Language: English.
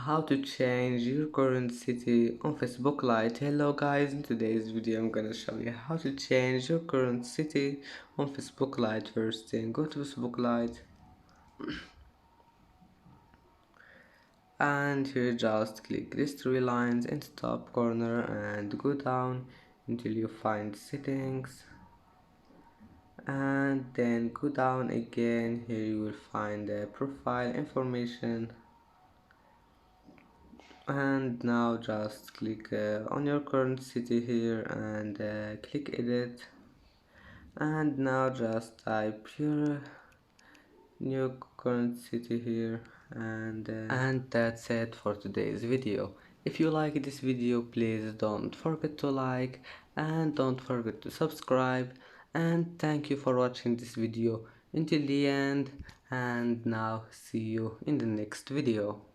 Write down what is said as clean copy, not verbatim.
How to change your current city on Facebook Lite. Hello guys, in today's video I'm gonna show you how to change your current city on Facebook Lite. First thing, go to Facebook Lite and here just click these three lines in the top corner and go down until you find settings, and then go down again. Here you will find the profile information, and now just click on your current city here and click edit, and now just type your new current city here, and that's it for today's video. If you like this video, please don't forget to like and don't forget to subscribe, and thank you for watching this video until the end, and now see you in the next video.